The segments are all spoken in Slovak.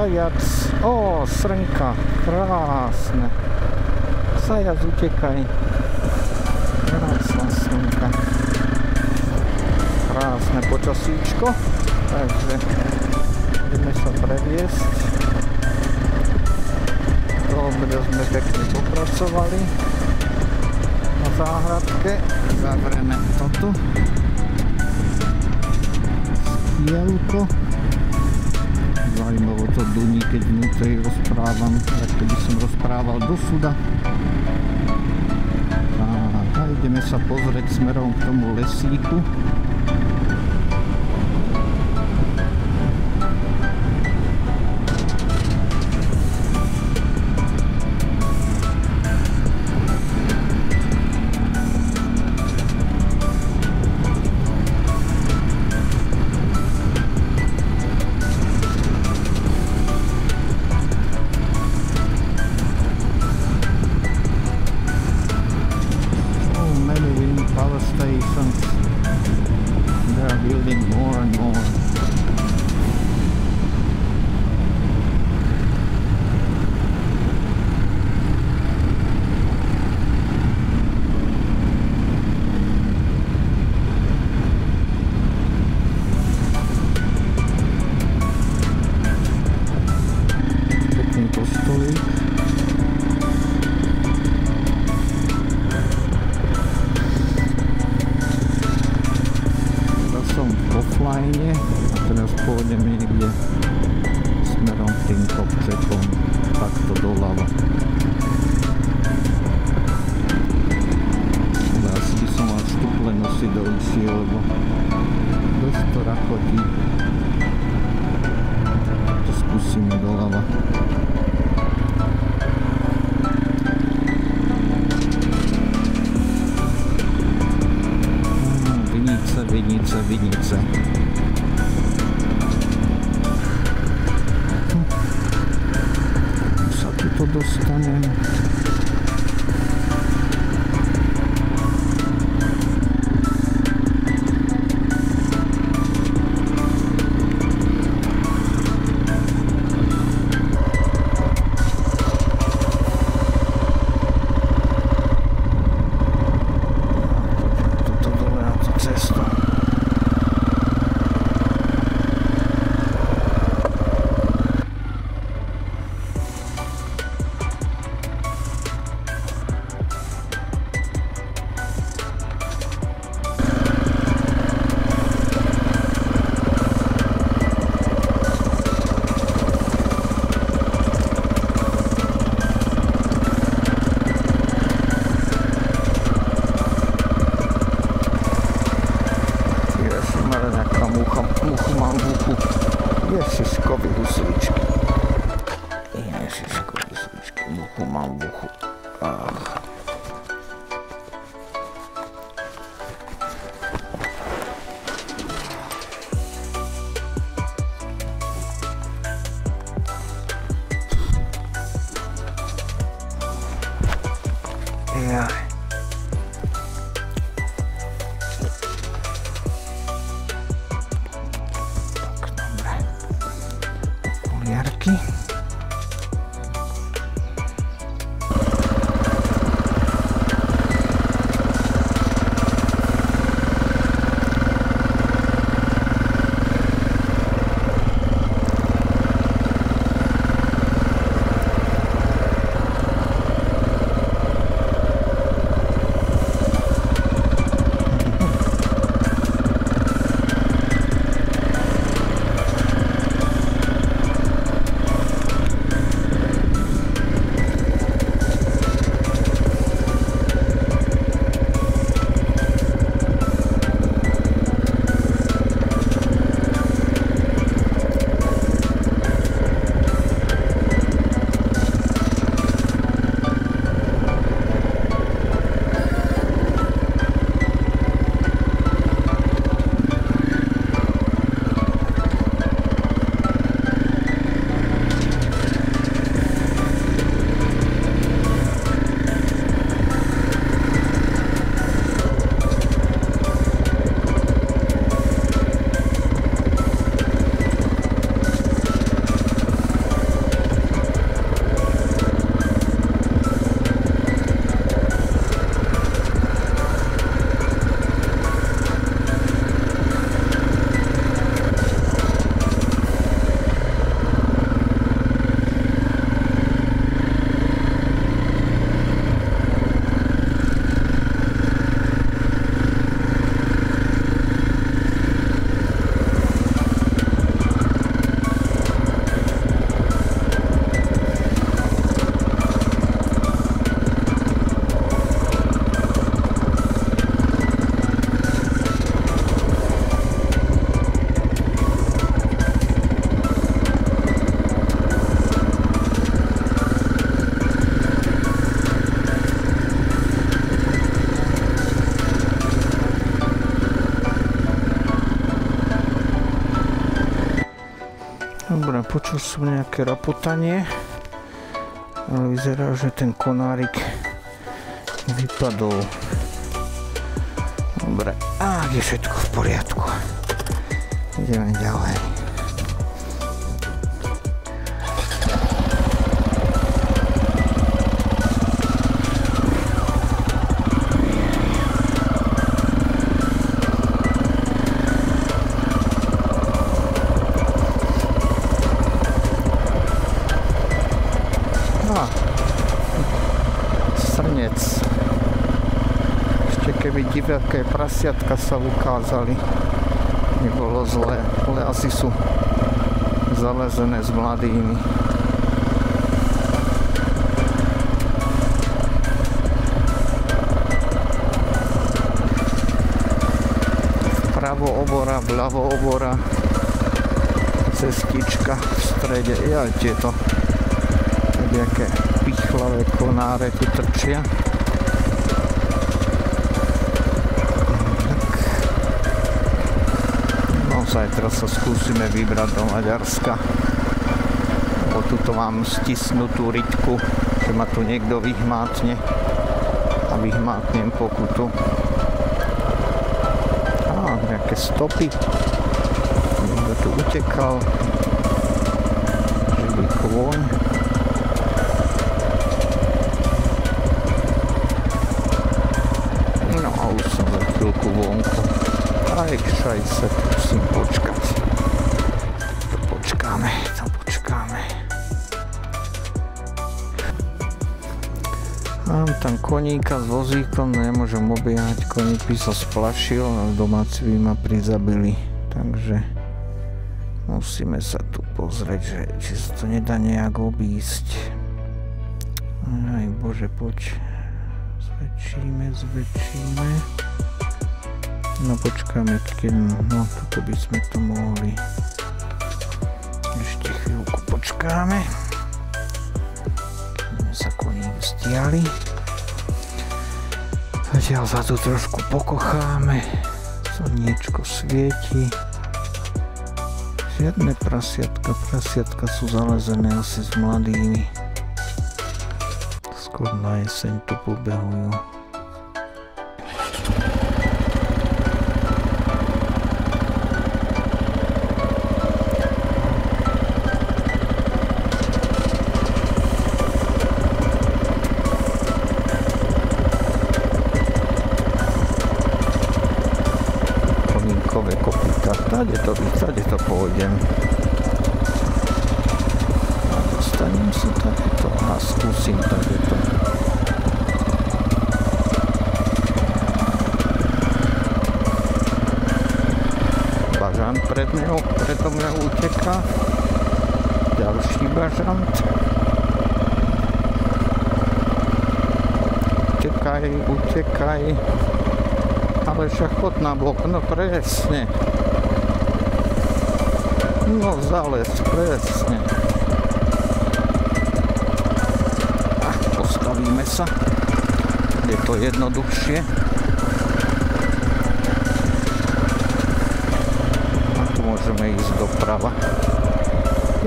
Zajac, srnka, krásne. Zajac, utekaj. Krásna srnka. Krásne počasíčko, takže ideme sa previesť. Do obeda sme pekne popracovali na záhradke. Zavrieme toto skielko. Zaujímavo to duní, keď vnútri rozprávam, tak keby som rozprával do suda. A ideme sa pozrieť smerom k tomu lesíku. A teraz pôjdeme niekde smerom tým kopcekom takto doľava. Ale asi by som mal štuple nosiť do uší, lebo dosť to rachotí. To skúsime doľava. Vinice. Sa tuto dostanem. Ježiškovi husličky. Muchu mám v uchu. Jarky. Dobre, počul som nejaké rapotanie, ale vyzerá, že ten konárik vypadol. Dobre, ak je všetko v poriadku, ideme ďalej. Srnec. Ešte keby divoké prasiatka sa ukázali, nebolo zlé, ale asi sú zalezené s mladými. Vpravo obora, vľavo obora, cestička v strede, aj tieto nejaké pichlavé konáre tu trčia. No zajtra sa skúsime vybrať do Maďarska, lebo tuto mám stisnutú riťku, že ma tu niekto vyhmátne a vyhmátnem pokutu. Nejaké stopy, niekto tu utekal, živý kôň. Už som za chvíľku vonku. Aj šajse, musím počkať. To počkáme. Mám tam koníka s vozíkom, nemôžem obiehať, koník by sa splašil, ale domáci by ma prizabili. Takže musíme sa tu pozrieť, že či sa to nedá nejak obísť. Aj bože, poď. Zväčšíme. No počkáme, no toto by sme to mohli. Ešte chvíľku počkáme. Keď sa koník stiali. Zatiaľ sa tu trošku pokocháme. Slniečko svieti. Žiadne prasiatka. Prasiatka sú zalezené asi s mladými. Skôr na jeseň tu pobehujú. Komínkové kopytka. Tade to pôjdem. Dostanem sa takéto a skúsim takéto. Bažant predo mňa uteká. Ďalší bažant. Utekaj. Ale však chod na bok, no presne. No zales, presne. Postavíme sa. Je to jednoduchšie. A tu môžeme ísť doprava.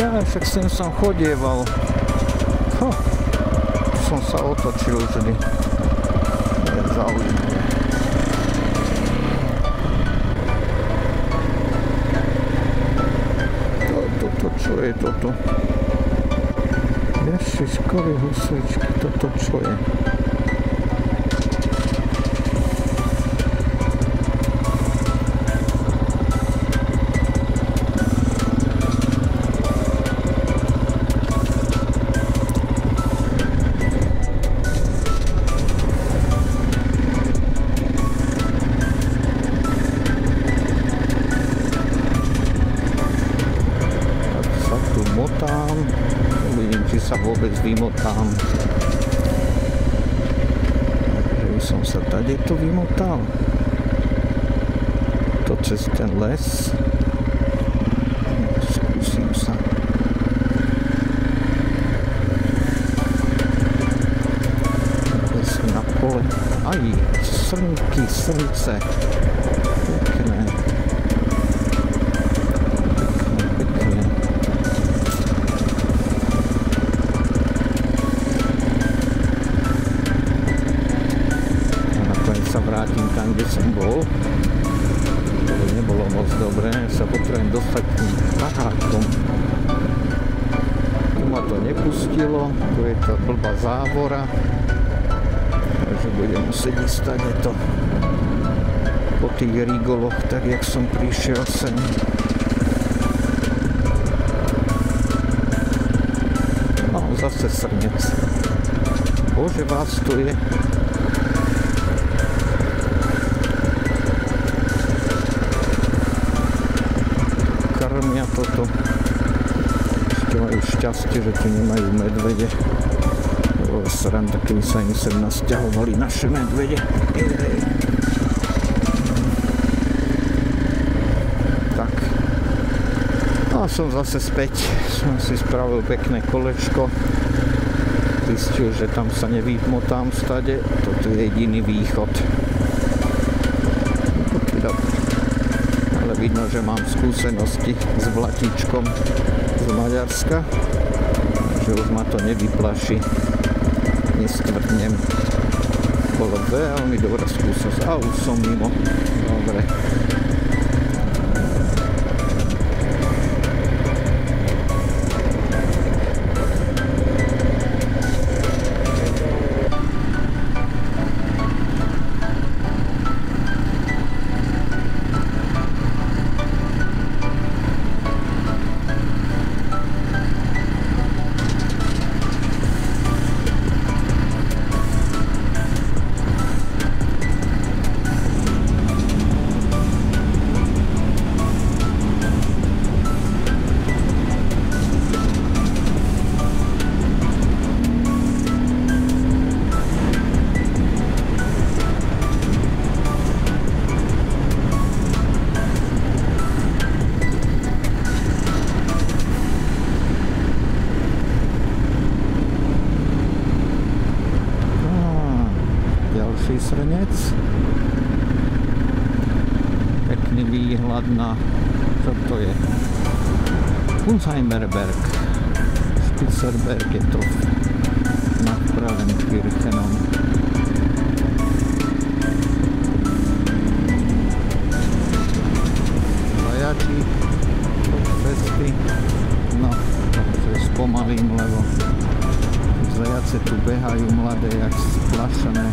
Ja však sem som chodieval. Tu som sa otočil vždy. Je zaujímavé. Čo je toto? Ježiškovi husličky, toto čo je? Uvidím, či sa vôbec vymotám. Že by som sa tady to vymotal. To cez ten les. Skúsim sa. Les na pole. Aj, srnky, srnce. Pekné. vrátim tam, kde som bol. To nebolo moc dobré, sa potrebujem dostať k tým paháčkom. Tu ma to nepustilo, tu je tá blbá závora, takže budem musieť ísť tadeto po tých rigoloch, tak jak som prišiel sem. No, zase srnec. Bože, vás tu je. Krmia toto. Ešte majú šťastie, že tu nemajú medvede. Sranda, keby sa im sem nasťahovali naše medvede. Tak. No a som zase späť. Som si spravil pekné kolečko. Zistil, že tam sa nevymotám stade. Toto je jediný východ. Ale vidno, že mám skúsenosti s vlatičkom z Maďarska. Že už ma to nevyplaší. Nestvrdnem. Bolo veľmi dobrá skúsenosť. A už som mimo. Dobre. Srnec. Pekný výhľad na, čo to je? Unsheimerberg. Spitzerberg je to nad Pravenkirchenom. Zajačí cesty. No, takže spomalím, lebo zajace tu behajú mladé, jak splašené.